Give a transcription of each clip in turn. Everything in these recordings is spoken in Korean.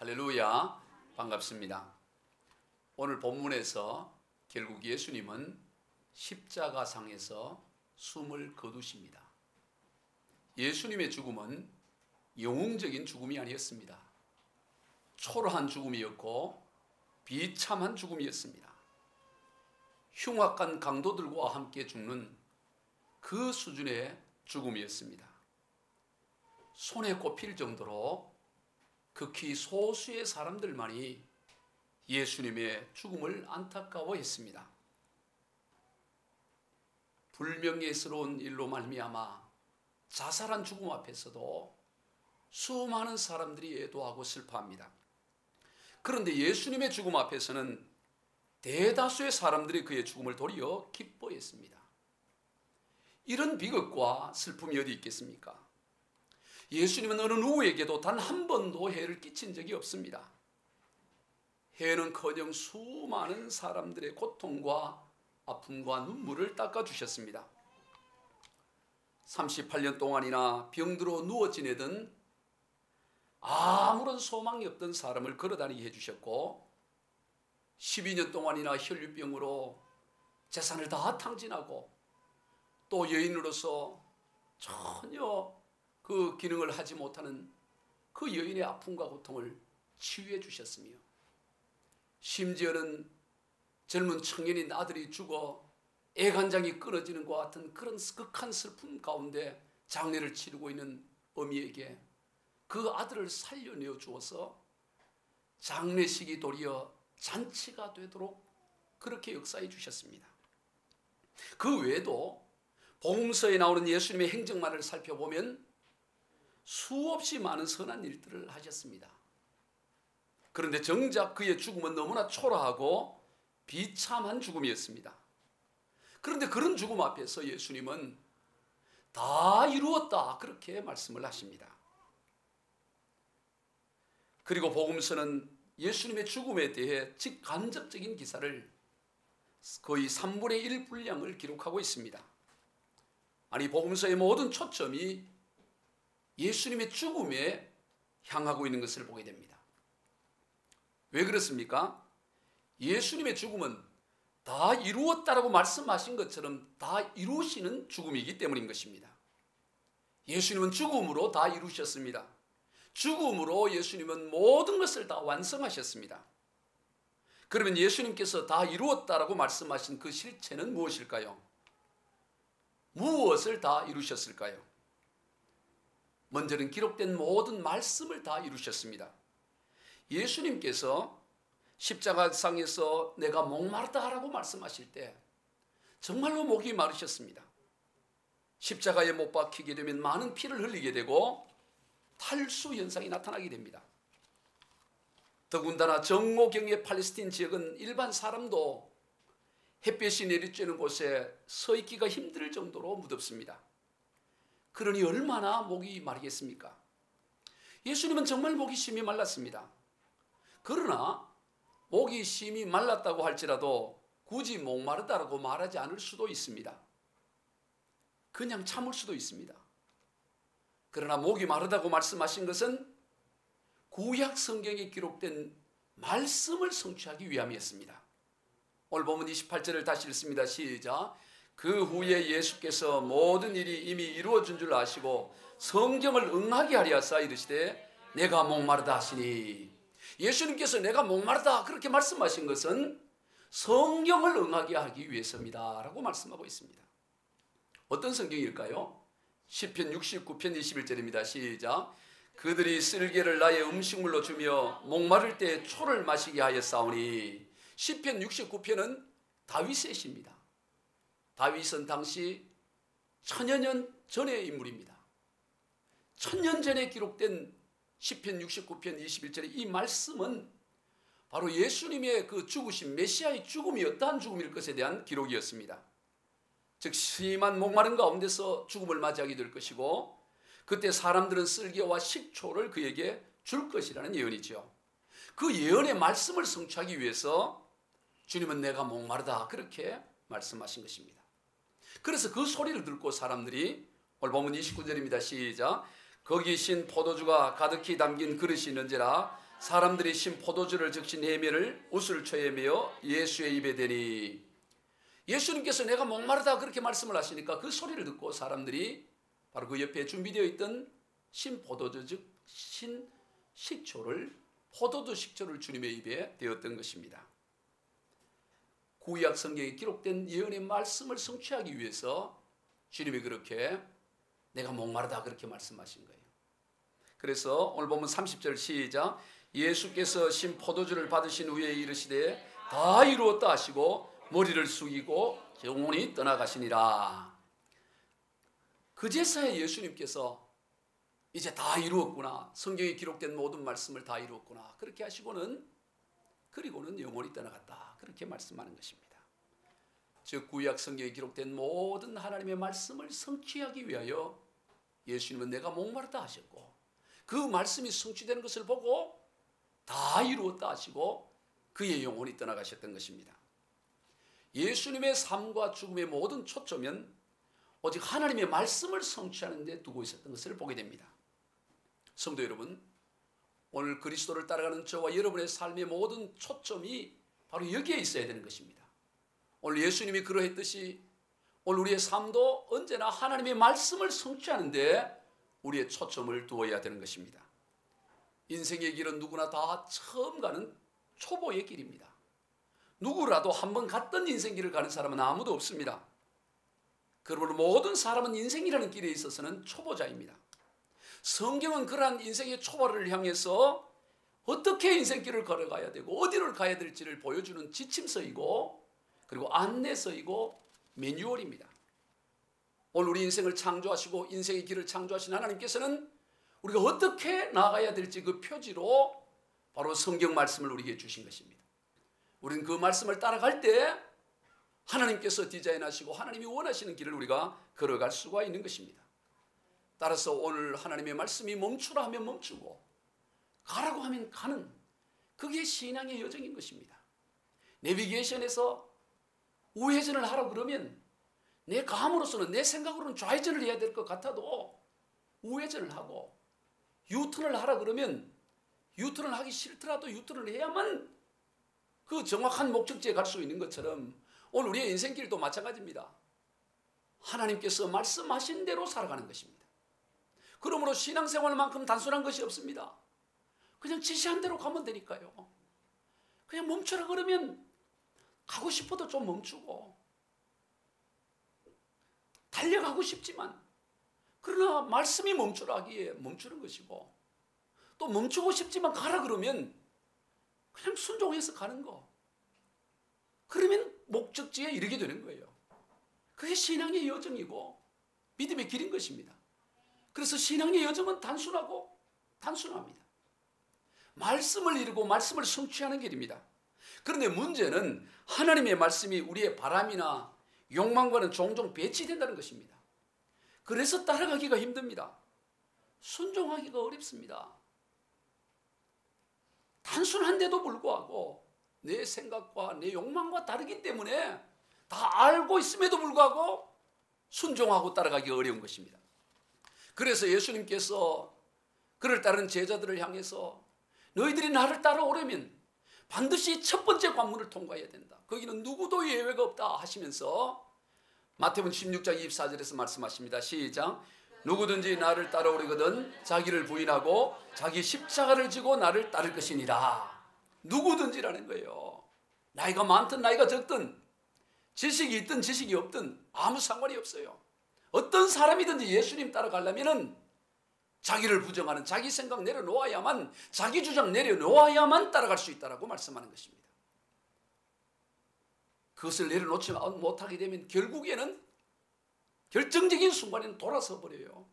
할렐루야, 반갑습니다. 오늘 본문에서 결국 예수님은 십자가상에서 숨을 거두십니다. 예수님의 죽음은 영웅적인 죽음이 아니었습니다. 초라한 죽음이었고 비참한 죽음이었습니다. 흉악한 강도들과 함께 죽는 그 수준의 죽음이었습니다. 손에 꼽힐 정도로 극히 소수의 사람들만이 예수님의 죽음을 안타까워했습니다. 불명예스러운 일로 말미암아 자살한 죽음 앞에서도 수많은 사람들이 애도하고 슬퍼합니다. 그런데 예수님의 죽음 앞에서는 대다수의 사람들이 그의 죽음을 도리어 기뻐했습니다. 이런 비극과 슬픔이 어디 있겠습니까? 예수님은 어느 누구에게도 단 한 번도 해를 끼친 적이 없습니다. 해는커녕 수많은 사람들의 고통과 아픔과 눈물을 닦아주셨습니다. 38년 동안이나 병들어 누워 지내던 아무런 소망이 없던 사람을 걸어다니게 해주셨고 12년 동안이나 혈류병으로 재산을 다 탕진하고 또 여인으로서 전혀 그 기능을 하지 못하는 그 여인의 아픔과 고통을 치유해 주셨으며 심지어는 젊은 청년인 아들이 죽어 애간장이 끊어지는 것 같은 그런 극한 슬픔 가운데 장례를 치르고 있는 어미에게 그 아들을 살려내어 주어서 장례식이 도리어 잔치가 되도록 그렇게 역사해 주셨습니다. 그 외에도 복음서에 나오는 예수님의 행적만을 살펴보면 수없이 많은 선한 일들을 하셨습니다. 그런데 정작 그의 죽음은 너무나 초라하고 비참한 죽음이었습니다. 그런데 그런 죽음 앞에서 예수님은 다 이루었다 그렇게 말씀을 하십니다. 그리고 복음서는 예수님의 죽음에 대해 직간접적인 기사를 거의 3분의 1 분량을 기록하고 있습니다. 아니 복음서의 모든 초점이 예수님의 죽음에 향하고 있는 것을 보게 됩니다. 왜 그렇습니까? 예수님의 죽음은 다 이루었다라고 말씀하신 것처럼 다 이루시는 죽음이기 때문인 것입니다. 예수님은 죽음으로 다 이루셨습니다. 죽음으로 예수님은 모든 것을 다 완성하셨습니다. 그러면 예수님께서 다 이루었다라고 말씀하신 그 실체는 무엇일까요? 무엇을 다 이루셨을까요? 먼저는 기록된 모든 말씀을 다 이루셨습니다. 예수님께서 십자가상에서 내가 목마르다라고 말씀하실 때 정말로 목이 마르셨습니다. 십자가에 못 박히게 되면 많은 피를 흘리게 되고 탈수 현상이 나타나게 됩니다. 더군다나 정오경의 팔레스틴 지역은 일반 사람도 햇볕이 내리쬐는 곳에 서 있기가 힘들 정도로 무덥습니다. 그러니 얼마나 목이 마르겠습니까? 예수님은 정말 목이 심히 말랐습니다. 그러나 목이 심히 말랐다고 할지라도 굳이 목마르다라고 말하지 않을 수도 있습니다. 그냥 참을 수도 있습니다. 그러나 목이 마르다고 말씀하신 것은 구약 성경에 기록된 말씀을 성취하기 위함이었습니다. 오늘 본문 28절을 다시 읽습니다. 시작. 그 후에 예수께서 모든 일이 이미 이루어진 줄 아시고 성경을 응하게 하려 하사 이르시되 내가 목마르다 하시니, 예수님께서 내가 목마르다 그렇게 말씀하신 것은 성경을 응하게 하기 위해서입니다 라고 말씀하고 있습니다. 어떤 성경일까요? 시편 69편 21절입니다. 시작. 그들이 쓸개를 나의 음식물로 주며 목마를 때 초를 마시게 하였사오니. 시편 69편은 다윗의 시입니다. 다윗은 당시 1000여 년 전의 인물입니다. 1000년 전에 기록된 시편 69편 21절의 이 말씀은 바로 예수님의 그 죽으신 메시아의 죽음이 어떠한 죽음일 것에 대한 기록이었습니다. 즉 심한 목마른 가운데서 죽음을 맞이하게 될 것이고 그때 사람들은 쓸개와 식초를 그에게 줄 것이라는 예언이죠. 그 예언의 말씀을 성취하기 위해서 주님은 내가 목마르다 그렇게 말씀하신 것입니다. 그래서 그 소리를 듣고 사람들이 오늘 본문 29절입니다. 시작. 거기 신 포도주가 가득히 담긴 그릇이 있는지라 사람들이 신 포도주를 적신 예매를 웃을 초에 메어 예수의 입에 대니. 예수님께서 내가 목마르다 그렇게 말씀을 하시니까 그 소리를 듣고 사람들이 바로 그 옆에 준비되어 있던 신 포도주 즉 신 식초를 포도주 식초를 주님의 입에 대었던 것입니다. 구약 성경에 기록된 예언의 말씀을 성취하기 위해서 주님이 그렇게 내가 목마르다 그렇게 말씀하신 거예요. 그래서 오늘 보면 30절 시작. 예수께서 신 포도주를 받으신 후에 이르시되 다 이루었다 하시고 머리를 숙이고 영원히 떠나가시니라. 그제서야 예수님께서 이제 다 이루었구나. 성경에 기록된 모든 말씀을 다 이루었구나. 그렇게 하시고는 그리고는 영원히 떠나갔다. 그렇게 말씀하는 것입니다. 즉 구약 성경에 기록된 모든 하나님의 말씀을 성취하기 위하여 예수님은 내가 목마르다 하셨고 그 말씀이 성취되는 것을 보고 다 이루었다 하시고 그의 영혼이 떠나가셨던 것입니다. 예수님의 삶과 죽음의 모든 초점은 오직 하나님의 말씀을 성취하는 데 두고 있었던 것을 보게 됩니다. 성도 여러분, 오늘 그리스도를 따라가는 저와 여러분의 삶의 모든 초점이 바로 여기에 있어야 되는 것입니다. 오늘 예수님이 그러했듯이 오늘 우리의 삶도 언제나 하나님의 말씀을 성취하는 데 우리의 초점을 두어야 되는 것입니다. 인생의 길은 누구나 다 처음 가는 초보의 길입니다. 누구라도 한번 갔던 인생길을 가는 사람은 아무도 없습니다. 그러므로 모든 사람은 인생이라는 길에 있어서는 초보자입니다. 성경은 그러한 인생의 초보를 향해서 어떻게 인생길을 걸어가야 되고 어디를 가야 될지를 보여주는 지침서이고 그리고 안내서이고 매뉴얼입니다. 오늘 우리 인생을 창조하시고 인생의 길을 창조하신 하나님께서는 우리가 어떻게 나아가야 될지 그 표지로 바로 성경 말씀을 우리에게 주신 것입니다. 우리는 그 말씀을 따라갈 때 하나님께서 디자인하시고 하나님이 원하시는 길을 우리가 걸어갈 수가 있는 것입니다. 따라서 오늘 하나님의 말씀이 멈추라 하면 멈추고 가라고 하면 가는 그게 신앙의 여정인 것입니다. 내비게이션에서 우회전을 하라고 그러면 내 감으로서는 내 생각으로는 좌회전을 해야 될 것 같아도 우회전을 하고 유턴을 하라 그러면 유턴을 하기 싫더라도 유턴을 해야만 그 정확한 목적지에 갈 수 있는 것처럼 오늘 우리의 인생길도 마찬가지입니다. 하나님께서 말씀하신 대로 살아가는 것입니다. 그러므로 신앙생활만큼 단순한 것이 없습니다. 그냥 지시한 대로 가면 되니까요. 그냥 멈춰라 그러면 가고 싶어도 좀 멈추고 달려가고 싶지만 그러나 말씀이 멈추라 하기에 멈추는 것이고 또 멈추고 싶지만 가라 그러면 그냥 순종해서 가는 거. 그러면 목적지에 이르게 되는 거예요. 그게 신앙의 여정이고 믿음의 길인 것입니다. 그래서 신앙의 여정은 단순하고 단순합니다. 말씀을 이루고 말씀을 성취하는 길입니다. 그런데 문제는 하나님의 말씀이 우리의 바람이나 욕망과는 종종 배치된다는 것입니다. 그래서 따라가기가 힘듭니다. 순종하기가 어렵습니다. 단순한데도 불구하고 내 생각과 내 욕망과 다르기 때문에 다 알고 있음에도 불구하고 순종하고 따라가기가 어려운 것입니다. 그래서 예수님께서 그를 따르는 제자들을 향해서 너희들이 나를 따라오려면 반드시 첫 번째 관문을 통과해야 된다. 거기는 누구도 예외가 없다 하시면서 마태복음 16장 24절에서 말씀하십니다. 시작. 누구든지 나를 따라오려거든 자기를 부인하고 자기 십자가를 지고 나를 따를 것이니라. 누구든지라는 거예요. 나이가 많든 나이가 적든 지식이 있든 지식이 없든 아무 상관이 없어요. 어떤 사람이든지 예수님 따라가려면 자기를 부정하는 자기 생각 내려놓아야만 자기 주장 내려놓아야만 따라갈 수 있다고 말씀하는 것입니다. 그것을 내려놓지 못하게 되면 결국에는 결정적인 순간에는 돌아서 버려요.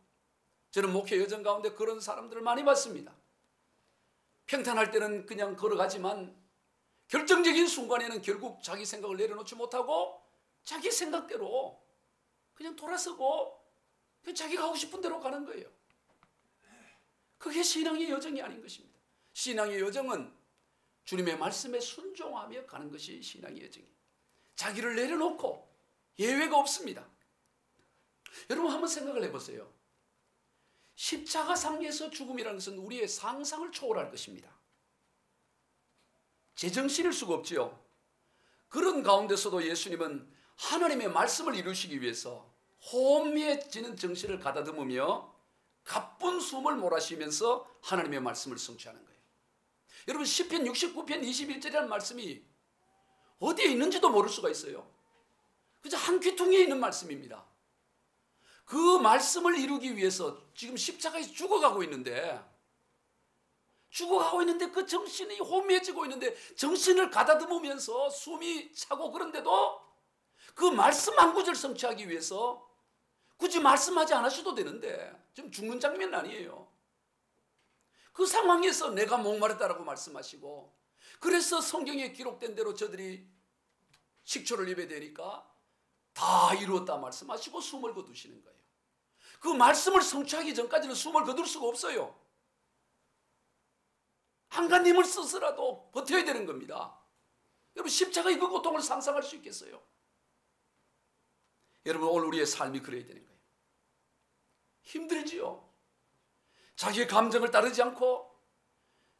저는 목회 여정 가운데 그런 사람들을 많이 봤습니다. 평탄할 때는 그냥 걸어가지만 결정적인 순간에는 결국 자기 생각을 내려놓지 못하고 자기 생각대로 그냥 돌아서고 그냥 자기가 하고 싶은 대로 가는 거예요. 그게 신앙의 여정이 아닌 것입니다. 신앙의 여정은 주님의 말씀에 순종하며 가는 것이 신앙의 여정이에요. 자기를 내려놓고 예외가 없습니다. 여러분 한번 생각을 해보세요. 십자가상에서 죽음이라는 것은 우리의 상상을 초월할 것입니다. 제정신일 수가 없지요. 그런 가운데서도 예수님은 하나님의 말씀을 이루시기 위해서 혼미해지는 정신을 가다듬으며 가쁜 숨을 몰아쉬면서 하나님의 말씀을 성취하는 거예요. 여러분 시편 69편 21절이라는 말씀이 어디에 있는지도 모를 수가 있어요. 그저 한 귀퉁이에 있는 말씀입니다. 그 말씀을 이루기 위해서 지금 십자가에서 죽어가고 있는데 그 정신이 혼미해지고 있는데 정신을 가다듬으면서 숨이 차고 그런데도 그 말씀 한 구절 성취하기 위해서 굳이 말씀하지 않으셔도 되는데 지금 죽는 장면 아니에요. 그 상황에서 내가 목마르다라고 말씀하시고 그래서 성경에 기록된 대로 저들이 식초를 입에 대니까 다 이루었다 말씀하시고 숨을 거두시는 거예요. 그 말씀을 성취하기 전까지는 숨을 거둘 수가 없어요. 한간 힘을 써서라도 버텨야 되는 겁니다. 여러분 십자가의 그 고통을 상상할 수 있겠어요? 여러분 오늘 우리의 삶이 그래야 되는 거예요. 힘들지요. 자기의 감정을 따르지 않고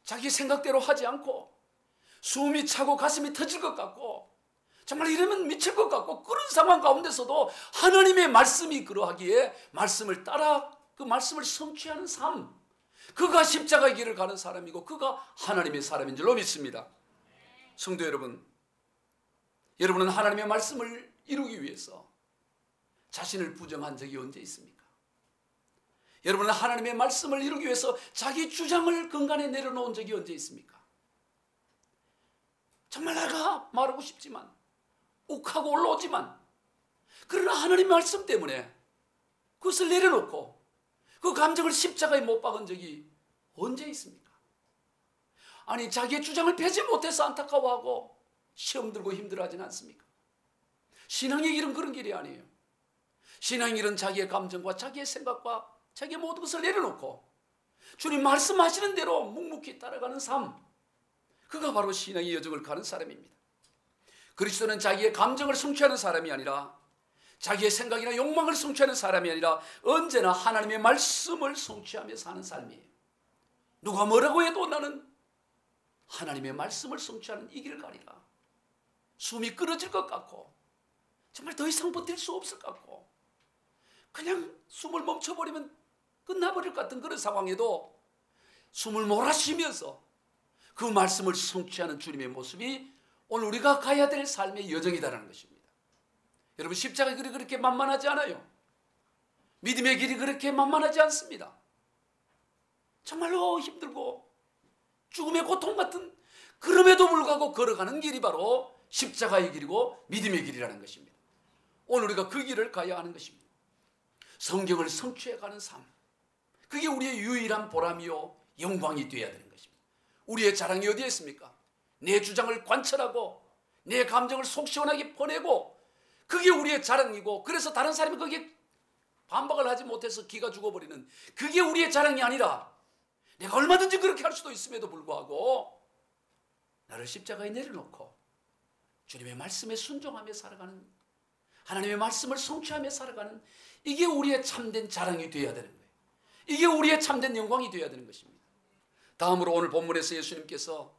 자기 생각대로 하지 않고 숨이 차고 가슴이 터질 것 같고 정말 이러면 미칠 것 같고 그런 상황 가운데서도 하나님의 말씀이 그러하기에 말씀을 따라 그 말씀을 성취하는 삶, 그가 십자가의 길을 가는 사람이고 그가 하나님의 사람인 줄로 믿습니다. 성도 여러분, 여러분은 하나님의 말씀을 이루기 위해서 자신을 부정한 적이 언제 있습니까? 여러분은 하나님의 말씀을 이루기 위해서 자기 주장을 근간에 내려놓은 적이 언제 있습니까? 정말 내가 말하고 싶지만 욱하고 올라오지만 그러나 하나님의 말씀 때문에 그것을 내려놓고 그 감정을 십자가에 못 박은 적이 언제 있습니까? 아니 자기의 주장을 펴지 못해서 안타까워하고 시험 들고 힘들어하지는 않습니까? 신앙의 길은 그런 길이 아니에요. 신앙의 길은 자기의 감정과 자기의 생각과 자기의 모든 것을 내려놓고 주님 말씀하시는 대로 묵묵히 따라가는 삶, 그가 바로 신앙의 여정을 가는 사람입니다. 그리스도는 자기의 감정을 성취하는 사람이 아니라 자기의 생각이나 욕망을 성취하는 사람이 아니라 언제나 하나님의 말씀을 성취하며 사는 삶이에요. 누가 뭐라고 해도 나는 하나님의 말씀을 성취하는 이 길을 가리라. 숨이 끊어질 것 같고 정말 더 이상 버틸 수 없을 것 같고 그냥 숨을 멈춰버리면 끝나버릴 것 같은 그런 상황에도 숨을 몰아쉬면서 그 말씀을 성취하는 주님의 모습이 오늘 우리가 가야 될 삶의 여정이다라는 것입니다. 여러분 십자가의 길이 그렇게 만만하지 않아요. 믿음의 길이 그렇게 만만하지 않습니다. 정말로 힘들고 죽음의 고통 같은 그럼에도 불구하고 걸어가는 길이 바로 십자가의 길이고 믿음의 길이라는 것입니다. 오늘 우리가 그 길을 가야 하는 것입니다. 성경을 성취해가는 삶, 그게 우리의 유일한 보람이요 영광이 되어야 되는 것입니다. 우리의 자랑이 어디에 있습니까? 내 주장을 관철하고 내 감정을 속 시원하게 보내고 그게 우리의 자랑이고 그래서 다른 사람이 거기에 반박을 하지 못해서 기가 죽어버리는 그게 우리의 자랑이 아니라 내가 얼마든지 그렇게 할 수도 있음에도 불구하고 나를 십자가에 내려놓고 주님의 말씀에 순종하며 살아가는, 하나님의 말씀을 성취하며 살아가는, 이게 우리의 참된 자랑이 되어야 되는 거예요. 이게 우리의 참된 영광이 되어야 되는 것입니다. 다음으로 오늘 본문에서 예수님께서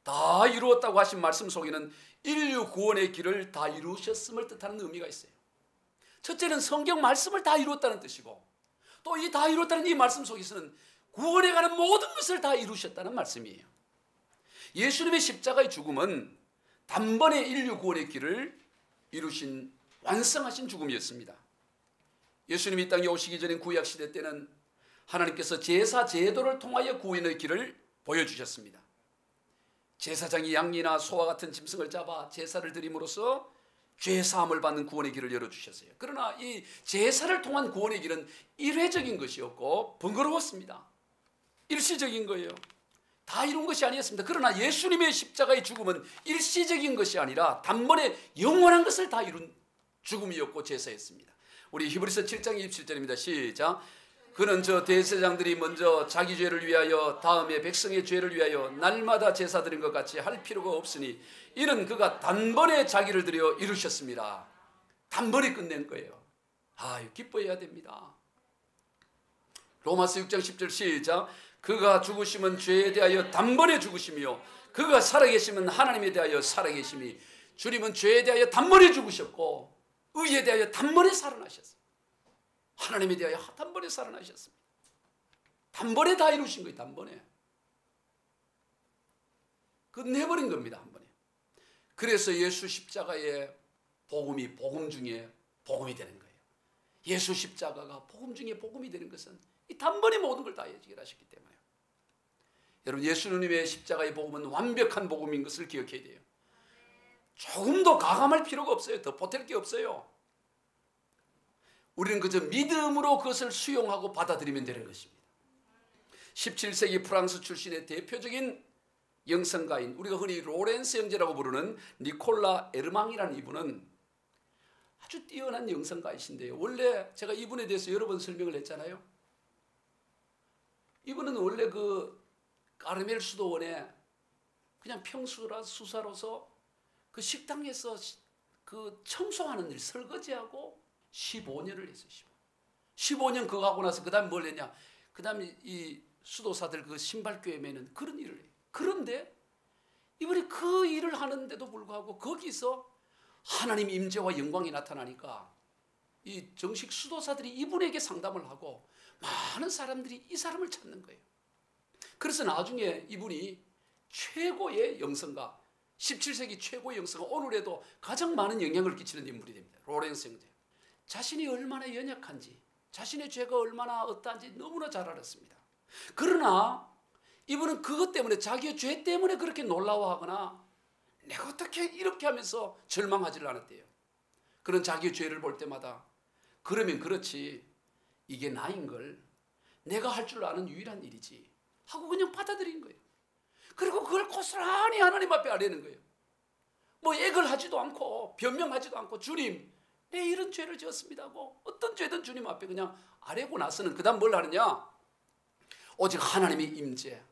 다 이루었다고 하신 말씀 속에는 인류 구원의 길을 다 이루셨음을 뜻하는 의미가 있어요. 첫째는 성경 말씀을 다 이루었다는 뜻이고 또 이 다 이루었다는 이 말씀 속에서는 구원에 관한 모든 것을 다 이루셨다는 말씀이에요. 예수님의 십자가의 죽음은 단번에 인류 구원의 길을 이루신 완성하신 죽음이었습니다. 예수님이 이 땅에 오시기 전인 구약 시대 때는 하나님께서 제사 제도를 통하여 구원의 길을 보여주셨습니다. 제사장이 양이나 소와 같은 짐승을 잡아 제사를 드림으로써 죄 사함을 받는 구원의 길을 열어주셨어요. 그러나 이 제사를 통한 구원의 길은 일회적인 것이었고 번거로웠습니다. 일시적인 거예요. 다 이룬 것이 아니었습니다. 그러나 예수님의 십자가의 죽음은 일시적인 것이 아니라 단번에 영원한 것을 다 이룬 죽음이었고 제사였습니다. 우리 히브리서 7장 27절입니다. 시작. 그는 저 대제사장들이 먼저 자기 죄를 위하여 다음에 백성의 죄를 위하여 날마다 제사 드린 것 같이 할 필요가 없으니 이는 그가 단번에 자기를 드려 이루셨습니다. 단번에 끝낸 거예요. 기뻐해야 됩니다. 로마서 6장 10절 시작. 그가 죽으심은 죄에 대하여 단번에 죽으시며 그가 살아계심은 하나님에 대하여 살아계심이, 주님은 죄에 대하여 단번에 죽으셨고 의에 대하여 단번에 살아나셨어요. 하나님에 대하여 단번에 살아나셨습니다. 단번에 다 이루신 거예요. 단번에 끝내버린 겁니다. 한 번에. 그래서 예수 십자가의 복음이 복음 중에 복음이 되는 거예요. 예수 십자가가 복음 중에 복음이 되는 것은 이 단번에 모든 걸 다 해결하셨기 때문에. 여러분, 예수님의 십자가의 복음은 완벽한 복음인 것을 기억해야 돼요. 조금도 가감할 필요가 없어요. 더 보탤 게 없어요. 우리는 그저 믿음으로 그것을 수용하고 받아들이면 되는 것입니다. 17세기 프랑스 출신의 대표적인 영성가인, 우리가 흔히 로렌스 형제라고 부르는 니콜라 에르망이라는 이분은 아주 뛰어난 영성가이신데요. 원래 제가 이분에 대해서 여러 번 설명을 했잖아요. 이분은 원래 그 까르멜 수도원에 그냥 평수라 수사로서 그 식당에서 그 청소하는 일, 설거지하고 15년을 했어요. 15년 그거 하고 나서 그 다음에 뭘 했냐, 그 다음에 이 수도사들 그 신발교회 매는 그런 일을 해요. 그런데 이분이 그 일을 하는데도 불구하고 거기서 하나님 임재와 영광이 나타나니까 이 정식 수도사들이 이분에게 상담을 하고 많은 사람들이 이 사람을 찾는 거예요. 그래서 나중에 이분이 최고의 영성가, 17세기 최고의 영성가, 오늘에도 가장 많은 영향을 끼치는 인물이 됩니다. 로렌스 형제. 자신이 얼마나 연약한지, 자신의 죄가 얼마나 어떠한지 너무나 잘 알았습니다. 그러나 이분은 그것 때문에, 자기의 죄 때문에 그렇게 놀라워하거나 내가 어떻게 이렇게 하면서 절망하지를 않았대요. 그런 자기의 죄를 볼 때마다 그러면 그렇지, 이게 나인걸, 내가 할 줄 아는 유일한 일이지 하고 그냥 받아들인 거예요. 그리고 그걸 고스란히 하나님 앞에 아뢰는 거예요. 뭐 애걸 하지도 않고 변명하지도 않고, 주님 내 이런 죄를 지었습니다 하고 어떤 죄든 주님 앞에 그냥 아뢰고 나서는 그 다음 뭘 하느냐, 오직 하나님의 임재,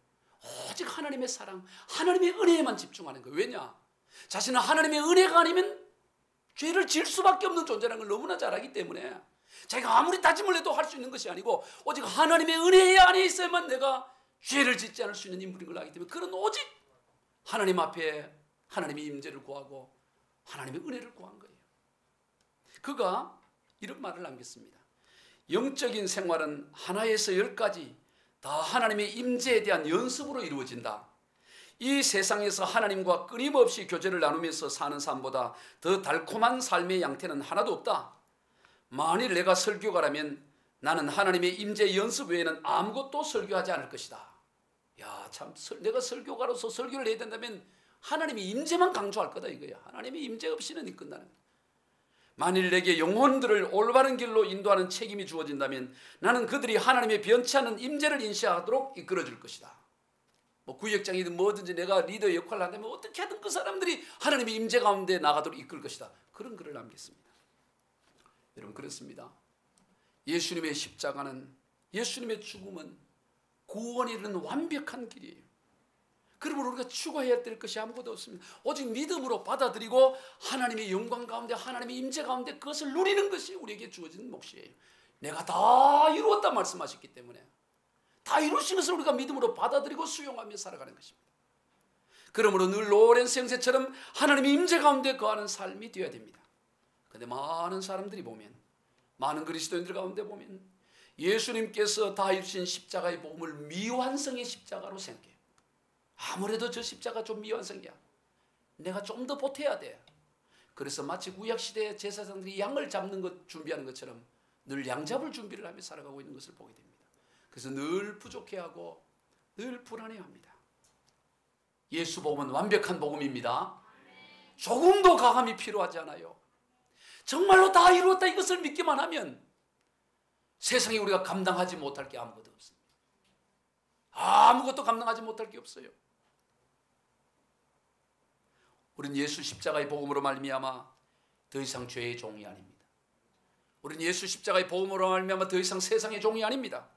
오직 하나님의 사랑, 하나님의 은혜에만 집중하는 거예요. 왜냐? 자신은 하나님의 은혜가 아니면 죄를 지을 수밖에 없는 존재라는 걸 너무나 잘 알기 때문에 자기가 아무리 다짐을 해도 할 수 있는 것이 아니고 오직 하나님의 은혜 안에 있어야만 내가 죄를 짓지 않을 수 있는 인물인 걸 알기 때문에, 그런 오직 하나님 앞에 하나님의 임재를 구하고 하나님의 은혜를 구한 거예요. 그가 이런 말을 남겼습니다. 영적인 생활은 하나에서 10가지 다 하나님의 임재에 대한 연습으로 이루어진다. 이 세상에서 하나님과 끊임없이 교제를 나누면서 사는 삶보다 더 달콤한 삶의 양태는 하나도 없다. 만일 내가 설교가라면 나는 하나님의 임재 연습 외에는 아무것도 설교하지 않을 것이다. 야, 참, 내가 설교가로서 설교를 해야 된다면 하나님의 임재만 강조할 거다 이거야. 하나님의 임재 없이는 끝나는 거야. 만일 내게 영혼들을 올바른 길로 인도하는 책임이 주어진다면 나는 그들이 하나님의 변치 않는 임재를 인식하도록 이끌어줄 것이다. 뭐 구역장이든 뭐든지 내가 리더의 역할을 한다면 어떻게 하든 그 사람들이 하나님의 임재 가운데 나가도록 이끌 것이다. 그런 글을 남겼습니다. 여러분, 그렇습니다. 예수님의 십자가는, 예수님의 죽음은 구원에 이르는 완벽한 길이에요. 그러므로 우리가 추구해야 될 것이 아무것도 없습니다. 오직 믿음으로 받아들이고 하나님의 영광 가운데, 하나님의 임재 가운데 그것을 누리는 것이 우리에게 주어진 몫이에요. 내가 다 이루었다 말씀하셨기 때문에 다 이루신 것을 우리가 믿음으로 받아들이고 수용하며 살아가는 것입니다. 그러므로 늘 로렌스 형제처럼 하나님의 임재 가운데 거하는 삶이 되어야 됩니다. 그런데 많은 사람들이 보면, 많은 그리스도인들 가운데 보면 예수님께서 다 이루신 십자가의 복음을 미완성의 십자가로 생각해요. 아무래도 저 십자가 좀 미완성이야, 내가 좀 더 보태야 돼. 그래서 마치 구약시대 제사장들이 양을 잡는 것 준비하는 것처럼 늘 양 잡을 준비를 하며 살아가고 있는 것을 보게 됩니다. 그래서 늘 부족해하고 늘 불안해합니다. 예수 복음은 완벽한 복음입니다. 조금도 가감이 필요하지 않아요. 정말로 다 이루었다 이것을 믿기만 하면 세상에 우리가 감당하지 못할 게 아무것도 없습니다. 아무것도 감당하지 못할 게 없어요. 우리는 예수 십자가의 복음으로 말미암아 더 이상 죄의 종이 아닙니다. 우리는 예수 십자가의 복음으로 말미암아 더 이상 세상의 종이 아닙니다.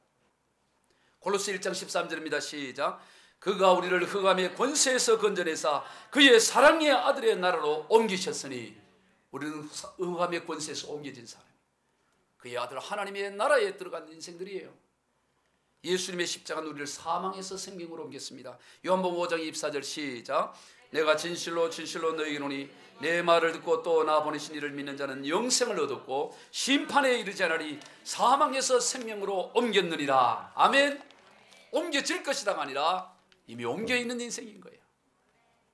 골로새 1장 13절입니다. 시작. 그가 우리를 흑암의 권세에서 건져내사 그의 사랑의 아들의 나라로 옮기셨으니, 우리는 흑암의 권세에서 옮겨진 사람, 그의 아들 하나님의 나라에 들어간 인생들이에요. 예수님의 십자가는 우리를 사망에서 생명으로 옮겼습니다. 요한복음 5장 24절 시작. 내가 진실로 진실로 너희에게 이르노니 내 말을 듣고 또 나 보내신 이를 믿는 자는 영생을 얻었고 심판에 이르지 않으리 사망에서 생명으로 옮겼느니라. 아멘. 옮겨질 것이다가 아니라 이미 옮겨 있는 인생인 거예요.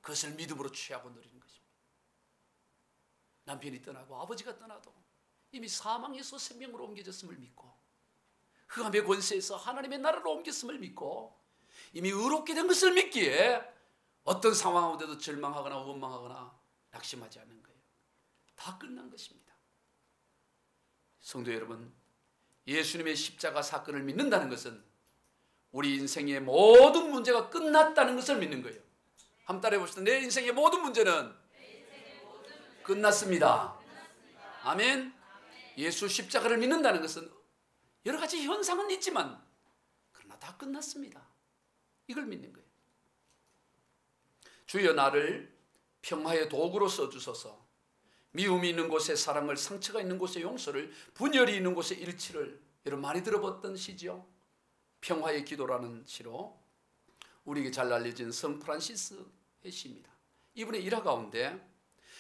그것을 믿음으로 취하고 누리는 것입니다. 남편이 떠나고 아버지가 떠나도 이미 사망에서 생명으로 옮겨졌음을 믿고 흑암의 권세에서 하나님의 나라로 옮겼음을 믿고 이미 의롭게 된 것을 믿기에 어떤 상황 가운데도 절망하거나 원망하거나 낙심하지 않는 거예요. 다 끝난 것입니다. 성도 여러분, 예수님의 십자가 사건을 믿는다는 것은 우리 인생의 모든 문제가 끝났다는 것을 믿는 거예요. 한번 따라해 봅시다. 내 인생의 모든 문제는 끝났습니다. 아멘. 예수 십자가를 믿는다는 것은 여러 가지 현상은 있지만 그러나 다 끝났습니다. 이걸 믿는 거예요. 주여 나를 평화의 도구로 써주소서. 미움이 있는 곳에 사랑을, 상처가 있는 곳에 용서를, 분열이 있는 곳에 일치를. 여러분 많이 들어봤던 시죠. 평화의 기도라는 시로 우리에게 잘 알려진 성 프란시스의 시입니다. 이분의 일화 가운데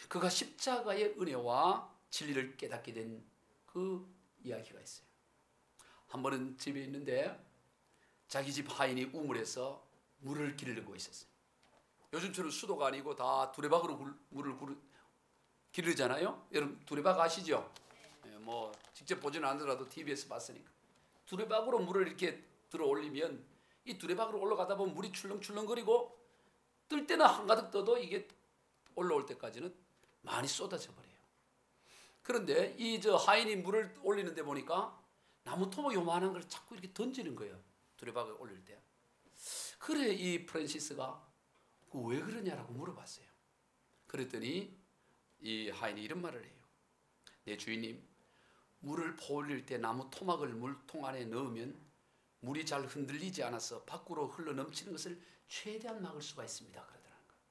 그가 십자가의 은혜와 진리를 깨닫게 된 그 이야기가 있어요. 한 번은 집에 있는데 자기 집 하인이 우물에서 물을 기르고 있었어요. 요즘처럼 수도가 아니고 다 두레박으로 물을 기르잖아요. 여러분 두레박 아시죠? 뭐 직접 보지는 않더라도 TV에서 봤으니까. 두레박으로 물을 이렇게 들어 올리면 이 두레박으로 올라가다 보면 물이 출렁출렁거리고 뜰 때는 한가득 떠도 이게 올라올 때까지는 많이 쏟아져 버려요. 그런데 이 하인이 물을 올리는데 보니까 나무 토막 요만한 걸 자꾸 이렇게 던지는 거예요. 두레박을 올릴 때. 그래 이 프란시스가 왜 그러냐라고 물어봤어요. 그랬더니 이 하인이 이런 말을 해요. 내 주인님, 물을 퍼올릴 때 나무 토막을 물통 안에 넣으면 물이 잘 흔들리지 않아서 밖으로 흘러 넘치는 것을 최대한 막을 수가 있습니다. 그러더라는 거예요.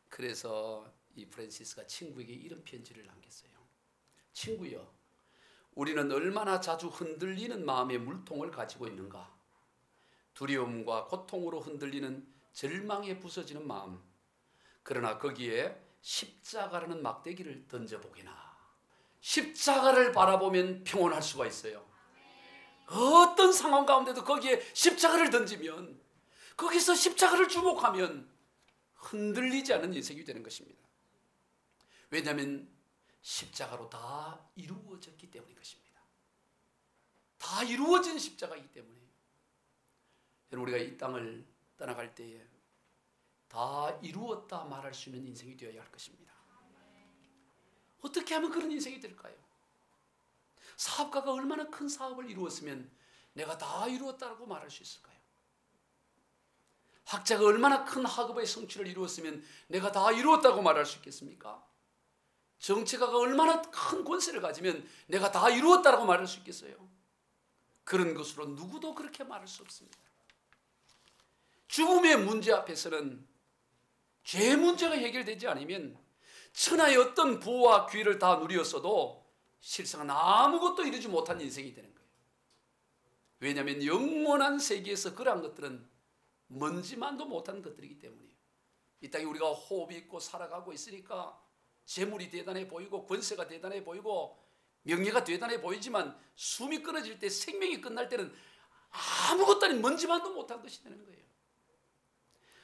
그래서 이 프란시스가 친구에게 이런 편지를 남겼어요. 친구여, 우리는 얼마나 자주 흔들리는 마음의 물통을 가지고 있는가. 두려움과 고통으로 흔들리는 절망에 부서지는 마음. 그러나 거기에 십자가라는 막대기를 던져보게나. 십자가를 바라보면 평온할 수가 있어요. 어떤 상황 가운데도 거기에 십자가를 던지면, 거기서 십자가를 주목하면 흔들리지 않는 인생이 되는 것입니다. 왜냐하면 십자가로 다 이루어졌기 때문인 것입니다. 다 이루어진 십자가이기 때문에 우리가 이 땅을 떠나갈 때에 다 이루었다 말할 수 있는 인생이 되어야 할 것입니다. 어떻게 하면 그런 인생이 될까요? 사업가가 얼마나 큰 사업을 이루었으면 내가 다 이루었다고 말할 수 있을까요? 학자가 얼마나 큰 학업의 성취를 이루었으면 내가 다 이루었다고 말할 수 있겠습니까? 정치가가 얼마나 큰 권세를 가지면 내가 다 이루었다고 말할 수 있겠어요? 그런 것으로 누구도 그렇게 말할 수 없습니다. 죽음의 문제 앞에서는 죄 문제가 해결되지 않으면 천하의 어떤 부와 귀를 다 누렸어도 실상은 아무것도 이루지 못한 인생이 되는 거예요. 왜냐하면 영원한 세계에서 그러한 것들은 먼지만도 못한 것들이기 때문이에요. 이 땅에 우리가 호흡이 있고 살아가고 있으니까 재물이 대단해 보이고 권세가 대단해 보이고 명예가 대단해 보이지만 숨이 끊어질 때, 생명이 끝날 때는 아무것도 아닌 먼지만도 못한 것이 되는 거예요.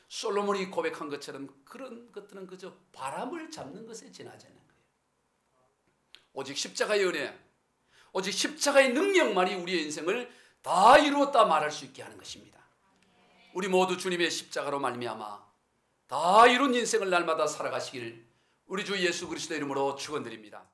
솔로몬이 고백한 것처럼 그런 것들은 그저 바람을 잡는 것에 지나지 않는 거예요. 오직 십자가의 은혜, 오직 십자가의 능력만이 우리의 인생을 다 이루었다 말할 수 있게 하는 것입니다. 우리 모두 주님의 십자가로 말미암아 다 이룬 인생을 날마다 살아가시기를 우리 주 예수 그리스도의 이름으로 축원드립니다.